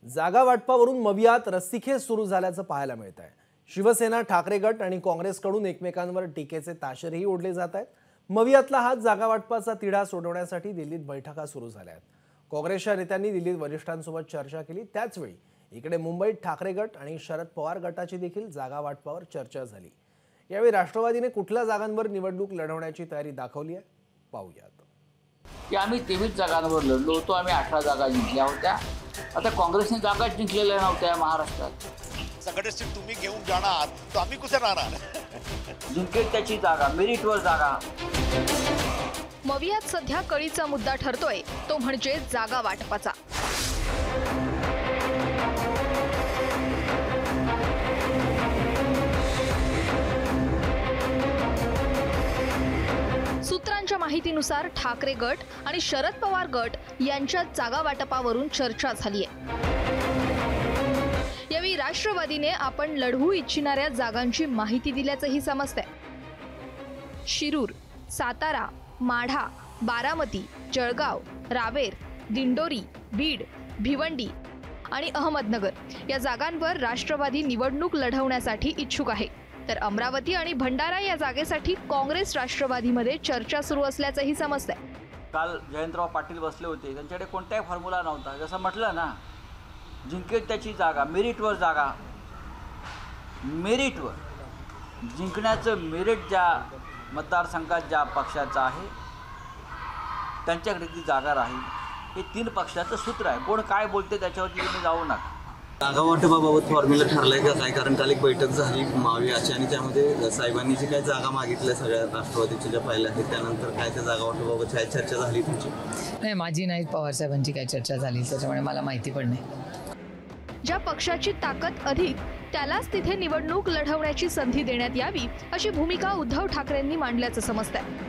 जागा वाटपावरून मवियात रस्सीखेच सुरू झाल्याचं पाहायला मिळत आहे। शिवसेना, ठाकरे गट आणि काँग्रेसकडून एकमेकांवर टीकेचे ताशेरही ओढले जात आहेत। मवियातला हा जागा वाटपाचा तिढा सोडवण्यासाठी दिल्लीत बैठका सुरू झाल्या आहेत। काँग्रेसच्या नेत्यांनी दिल्लीत वरिष्ठांसोबत चर्चा केली। त्याचवेळी इकडे मुंबईत ठाकरे गट आणि शरद पवार गटाची देखील जागा वाटपावर चर्चा झाली। यावेळी राष्ट्रवादीने कुठल्या जागांवर निवडणूक लढवण्याची तयारी दाखवली आहे, पाहूयात। की आम्ही 23 जागांवर लढलो होतो, आम्ही 18 जागा जिंकल्या होत्या। आता काँग्रेसने जागा जिंकलेल्या नव्हत्या महाराष्ट्रात। संघटनेची तुम्ही घेऊन जाणार तर आम्ही कुठे राहणार? जिंकेल त्याची जागा, मेरिटवर जागा। मवियात सध्या कळीचा मुद्दा ठरतोय तो म्हणजे जागा वाटपाचा। सूत्रांच्या माहितीनुसार ठाकरे गट आणि शरद पवार गट यांच्यात जागा वाटपावरून चर्चा झाली आहे। यावेळी राष्ट्रवादीने आपण लढवू इच्छिणाऱ्या जागांची माहिती दिल्याचंही समजतंय। शिरूर, सातारा, माढा, बारामती, जळगाव, रावेर, दिंडोरी, बीड, भिवंडी आणि अहमदनगर या जागांवर राष्ट्रवादी निवडणूक लढवण्यासाठी इच्छुक आहे। तर अमरावती आणि भंडारा या जागेसाठी काँग्रेस राष्ट्रवादीमध्ये चर्चा सुरू असल्याचंही समजतंय। काल जयंतराव पाटील बसले होते, त्यांच्याकडे कोणताही फॉर्म्युला नव्हता। जसं म्हटलं ना, जिंकेल त्याची जागा, मेरिटवर जागा। मेरिटवर जिंकण्याचं मेरिट ज्या मतदारसंघात ज्या पक्षाचं आहे त्यांच्याकडे ती जागा राहील। हे 3 पक्षाचं सूत्र आहे। कोण काय बोलते त्याच्यावरती तुम्ही जाऊ नका। जागा वाटपाबाबत फॉर्म्युला ठरलाय का काय? कारण काल एक बैठक झाली महावियाची आणि त्यामध्ये साहेबांनी जी काही जागा मागितल्या सगळ्या राष्ट्रवादीच्या ज्या पाहिल्या आहेत त्यानंतर काय त्या जागा वाटपाबाबत काय चर्चा झाली तुमची? नाही, माझी नाही, पवार साहेबांची काय चर्चा झाली त्याच्यामुळे मला माहिती पण नाही। ज्या पक्षाची ताकद अधिक त्यालाच तिथे निवडणूक लढवण्याची संधी देण्यात यावी अशी भूमिका उद्धव ठाकरेंनी मांडल्याचं समजतंय।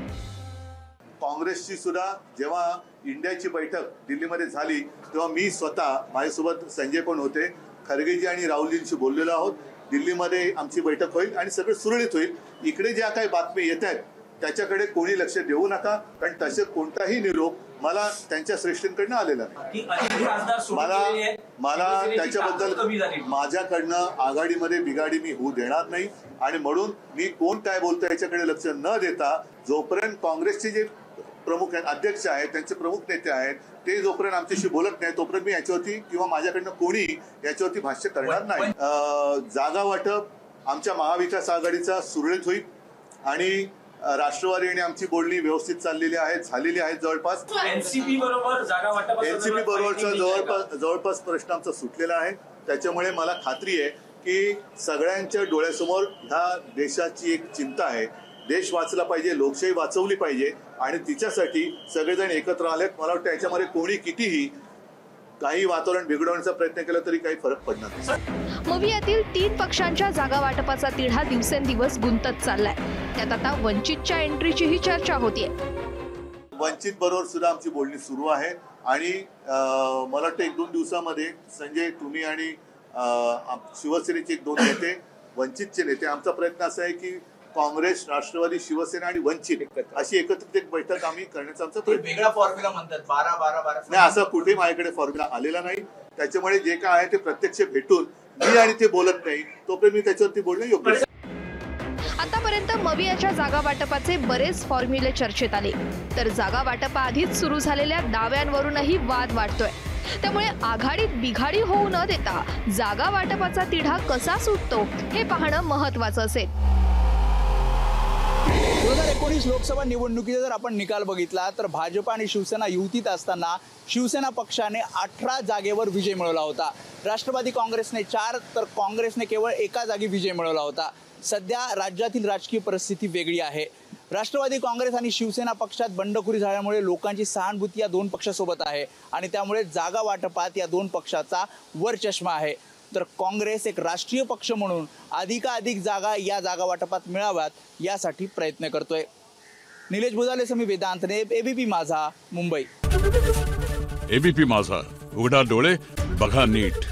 काँग्रेसची सुद्धा जेव्हा इंडियाची बैठक दिल्लीमध्ये झाली तेव्हा मी स्वतः माझ्यासोबत संजय पण होते, खरगेजी आणि राहुलजींशी बोललेलो आहोत। दिल्लीमध्ये आमची बैठक होईल आणि सगळं सुरळीत होईल। इकडे ज्या काही बातम्या येत आहेत त्याच्याकडे कोणी लक्ष देऊ नका, कारण तसे कोणताही निरोप मला त्यांच्या श्रेष्ठींकडनं आलेला नाही। मला त्याच्याबद्दल माझ्याकडनं आघाडीमध्ये बिघाडी मी होऊ देणार नाही आणि म्हणून मी कोण काय बोलतो याच्याकडे लक्ष न देता जोपर्यंत काँग्रेसचे जे प्रमुख आहेत, अध्यक्ष आहेत, त्यांचे प्रमुख नेते आहेत ते जोपर्यंत आमच्याशी बोलत नाही तोपर्यंत मी याच्यावरती किंवा माझ्याकडनं कोणी याच्यावरती भाष्य करणार नाही। जागा वाटप आमच्या महाविकास आघाडीचा सुरळीत होईल आणि राष्ट्रवादी आणि आमची बोलणी व्यवस्थित चाललेली आहेत, झालेली आहेत। जवळपास एनसीपी बरोबर जागा वाटप, एनसीपी बरोबरचा जवळपास प्रश्न आमचा सुटलेला आहे। त्याच्यामुळे मला खात्री आहे की सगळ्यांच्या डोळ्यासमोर ह्या देशाची एक चिंता आहे। देश वाचला पाहिजे, लोकशाही वाचवली पाहिजे आणि तिच्यासाठी सगळेजण एकत्र आलेत। मला वाटतं याच्यामध्ये कोणी कितीही काही वातावरण बिघडवण्याचा प्रयत्न केला तरी काही फरक पडणार नाही। मवियातील 3 पक्षांच्या जागा वाटपाचा तिढा दिवसेंदिवस गुंतत चाललाय। त्यात आता वंचितच्या एंट्रीचीही चर्चा होतीये। वंचित बरोबर सुद्धा आमची बोलणी सुरू आहे आणि मला वाटतं 1-2 दिवसामध्ये संजय, तुम्ही आणि शिवसेनेचे 1-2 नेते, वंचितचे नेते, आमचा प्रयत्न असा आहे की काँग्रेस, राष्ट्रवादी, शिवसेना आणि वंचित अशी एकत्रित एक बैठक आम्ही करण्याचा आमचा प्रयत्न। वेगळा फॉर्म्युला म्हणतात 12-12-12 नाही, असं कुठेही माझ्याकडे फॉर्म्युला आलेला नाही। त्याच्यामुळे जे काय आहे ते प्रत्यक्ष भेटून मी आणि ते बोलत नाही तोपर्यंत मी त्याच्यावरती बोलणं योग्य आहे। आतापर्यंत मवियाच्या जागा वाटपाचे बरेच फॉर्म्युले चर्चेत आले, तर जागा वाटपाआधीच सुरू झालेल्या दाव्यांवरूनही वाद वाढतोय। त्यामुळे आघाडीत बिघाडी होऊ न देता जागा वाटपाचा तिढा कसा सुटतो हे पाहणं महत्त्वाचं असेल। 2019 लोकसभा निवडणुकीचा जर आपण निकाल बघितला तर भाजप आणि शिवसेना युतीत असताना शिवसेना पक्षाने 18 जागेवर विजय मिळवला होता। राष्ट्रवादी काँग्रेसने 4 तर काँग्रेसने केवळ 1 जागी विजय मिळवला होता। सध्या राज्यातील राजकीय परिस्थिती वेगळी आहे। राष्ट्रवादी काँग्रेस आणि शिवसेना पक्षात बंडखोरी झाल्यामुळे लोकांची सहानुभूती या 2 पक्षासोबत आहे आणि त्यामुळे जागा वाटपात या 2 पक्षाचा वरचष्मा आहे। तर काँग्रेस एक राष्ट्रीय पक्ष म्हणून अधिकाधिक जागा या जागा वाटपात मिळाव्यात यासाठी प्रयत्न करतोय। निलेश भुजाले, समी वेदांतने, एबीपी माझा, मुंबई। एबीपी माझा, उघडा डोळे बघा नीट।